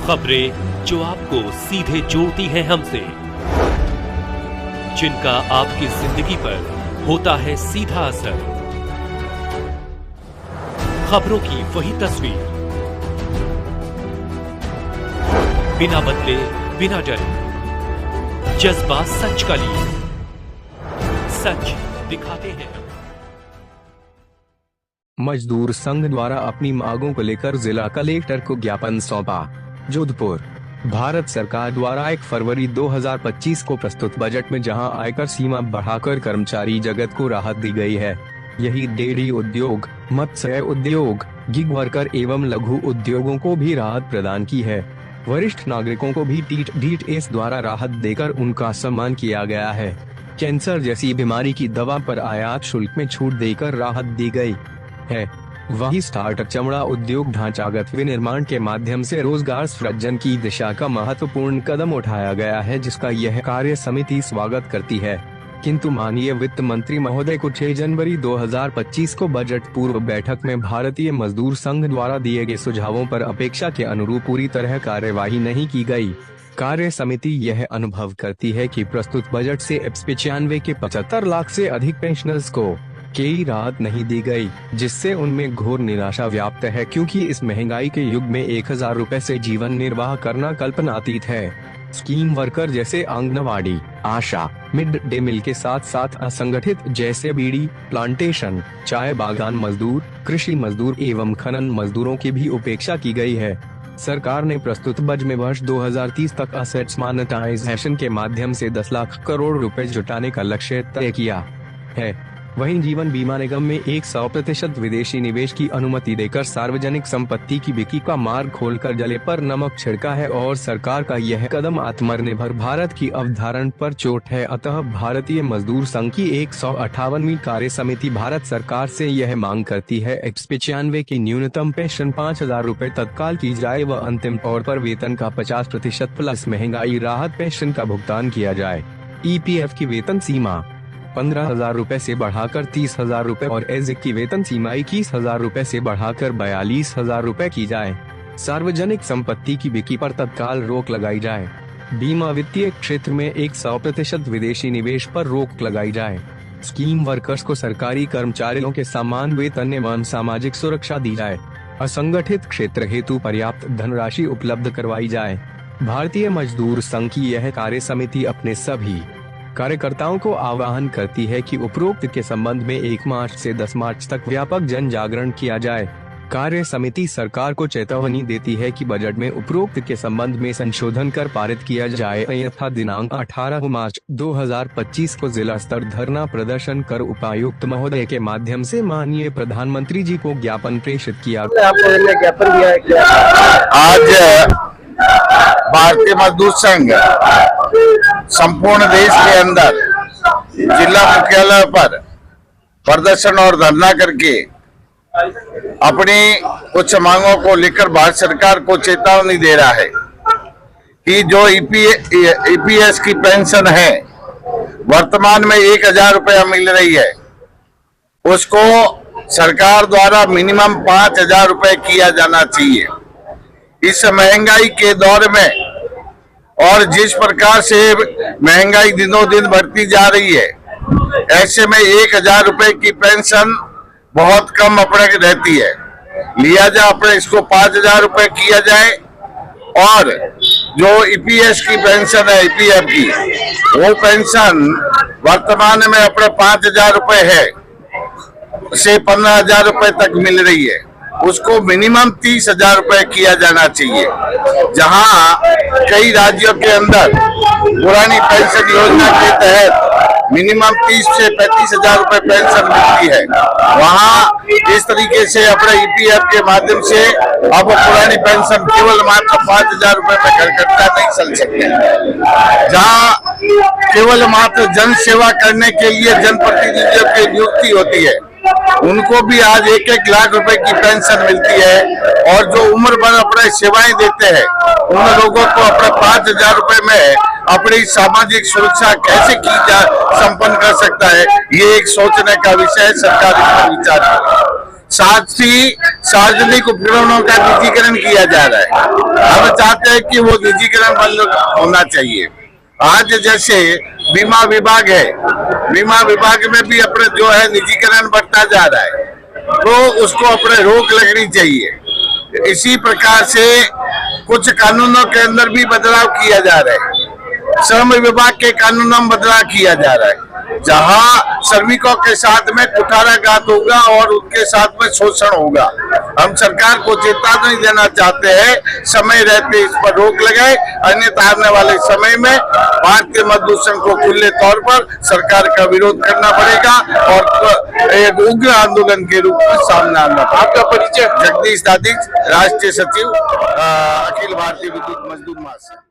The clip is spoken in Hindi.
खबरें जो आपको सीधे जोड़ती हैं हमसे, जिनका आपकी जिंदगी पर होता है सीधा असर। खबरों की वही तस्वीर, बिना बदले बिना डरे, जज्बा सच का लिए, सच दिखाते हैं। मजदूर संघ द्वारा अपनी मांगों को लेकर जिला कलेक्टर को ज्ञापन सौंपा। जोधपुर। भारत सरकार द्वारा 1 फरवरी 2025 को प्रस्तुत बजट में जहां आयकर सीमा बढ़ाकर कर्मचारी जगत को राहत दी गई है, यही डेयरी उद्योग, मत्स्य उद्योग, गिग वर्कर एवं लघु उद्योगों को भी राहत प्रदान की है। वरिष्ठ नागरिकों को भी TDS द्वारा राहत देकर उनका सम्मान किया गया है। कैंसर जैसी बीमारी की दवा पर आयात शुल्क में छूट देकर राहत दी गई है। वही स्टार्टअप चमड़ा उद्योग ढांचागत विनिर्माण के माध्यम से रोजगार सृजन की दिशा का महत्वपूर्ण कदम उठाया गया है, जिसका यह कार्य समिति स्वागत करती है। किंतु माननीय वित्त मंत्री महोदय को 6 जनवरी 2025 को बजट पूर्व बैठक में भारतीय मजदूर संघ द्वारा दिए गए सुझावों पर अपेक्षा के अनुरूप पूरी तरह कार्यवाही नहीं की गई। कार्य समिति यह अनुभव करती है कि प्रस्तुत बजट से 95 के 75 लाख से अधिक पेंशनर्स को कोई राहत नहीं दी गई, जिससे उनमें घोर निराशा व्याप्त है, क्योंकि इस महंगाई के युग में 1000 रुपए से जीवन निर्वाह करना कल्पनातीत है। स्कीम वर्कर जैसे आंगनवाड़ी, आशा, मिड डे मील के साथ साथ असंगठित जैसे बीड़ी, प्लांटेशन, चाय बागान मजदूर, कृषि मजदूर एवं खनन मजदूरों की भी उपेक्षा की गई है। सरकार ने प्रस्तुत बजट में वर्ष 2030 तक असेट्स मोनेटाइजेशन के माध्यम से 10 लाख करोड़ रुपए जुटाने का लक्ष्य तय किया है। वहीं जीवन बीमा निगम में 100% विदेशी निवेश की अनुमति देकर सार्वजनिक संपत्ति की बिक्री का मार्ग खोलकर जले पर नमक छिड़का है और सरकार का यह कदम आत्मनिर्भर भारत की अवधारणा पर चोट है। अतः भारतीय मजदूर संघ की 158वीं कार्य समिति भारत सरकार से यह मांग करती है 95 की न्यूनतम पेंशन 5000 रुपए तत्काल की जाए व अंतिम तौर पर वेतन का 50% प्लस महंगाई राहत पेंशन का भुगतान किया जाए। EPF की वेतन सीमा 15,000 रुपए से बढ़ाकर 30,000 रुपए और एजिक की वेतन सीमा 21,000 रुपए से बढ़ाकर 42,000 रुपए की जाए। सार्वजनिक संपत्ति की बिक्री पर तत्काल रोक लगाई जाए। बीमा वित्तीय क्षेत्र में 100% विदेशी निवेश पर रोक लगाई जाए। स्कीम वर्कर्स को सरकारी कर्मचारियों के समान वेतन एवं सामाजिक सुरक्षा दी जाए। असंगठित क्षेत्र हेतु पर्याप्त धनराशि उपलब्ध करवाई जाए। भारतीय मजदूर संघ की यह कार्य समिति अपने सभी कार्यकर्ताओं को आह्वान करती है कि उपरोक्त के संबंध में 1 मार्च से 10 मार्च तक व्यापक जन जागरण किया जाए। कार्य समिति सरकार को चेतावनी देती है कि बजट में उपरोक्त के संबंध में संशोधन कर पारित किया जाए, अन्यथा दिनांक 18 मार्च 2025 को जिला स्तर धरना प्रदर्शन कर उपायुक्त महोदय के माध्यम से माननीय प्रधानमंत्री जी को ज्ञापन प्रेषित किया। ज्ञापन दिया है आज भारतीय मजदूर संघ संपूर्ण देश के अंदर जिला मुख्यालय पर प्रदर्शन और धरना करके अपनी कुछ मांगों को लेकर भारत सरकार को चेतावनी दे रहा है कि जो EPS की पेंशन है वर्तमान में 1000 रुपया मिल रही है, उसको सरकार द्वारा मिनिमम 5000 रुपए किया जाना चाहिए। इस महंगाई के दौर में और जिस प्रकार से महंगाई दिनों दिन बढ़ती जा रही है, ऐसे में 1000 रुपए की पेंशन बहुत कम अपने रहती है। लिया जाए अपने इसको 5000 रुपए किया जाए और जो EPS की पेंशन है EPF की, वो पेंशन वर्तमान में अपने 5000 रुपए है से 15,000 रुपए तक मिल रही है, उसको मिनिमम 30,000 रुपए किया जाना चाहिए। जहां कई राज्यों के अंदर पुरानी पेंशन योजना के तहत मिनिमम 30 से 35,000 रुपए पेंशन मिलती है, वहां इस तरीके से अपने EPF के माध्यम से अब पुरानी पेंशन केवल मात्र 5,000 रुपए में घरकट्टा नहीं चल सकते। जहां केवल मात्र जन सेवा करने के लिए जनप्रतिनिधियों की नियुक्ति होती है, उनको भी आज 1-1 लाख रुपए की पेंशन मिलती है और जो उम्र भर अपने सेवाएं देते हैं उन लोगों को अपने 5,000 रुपए में अपनी सामाजिक सुरक्षा कैसे की संपन्न कर सकता है, ये एक सोचने का विषय है। सरकार इस पर विचार करे। साथ ही सार्वजनिक उपकरणों का निजीकरण किया जा रहा है। हम चाहते हैं कि वो निजीकरण बंद होना चाहिए। आज जैसे बीमा विभाग है, बीमा विभाग में भी अपने जो है निजीकरण बढ़ता जा रहा है, तो उसको अपने रोक लगनी चाहिए। इसी प्रकार से कुछ कानूनों के अंदर भी बदलाव किया जा रहा है। श्रम विभाग के कानूनों में बदलाव किया जा रहा है, जहां श्रमिकों के साथ में कुठाराघात होगा और उनके साथ में शोषण होगा। हम सरकार को चेतावनी देना चाहते हैं, समय रहते इस पर रोक लगाए, अन्यथा आने वाले समय में भारतीय मजदूर संघ को खुले तौर पर सरकार का विरोध करना पड़ेगा और एक उग्र आंदोलन के रूप में सामने आना पड़ेगा। आपका परिचय? जगदीश दादी, राष्ट्रीय सचिव अखिल भारतीय विद्युत मजदूर महासंघ।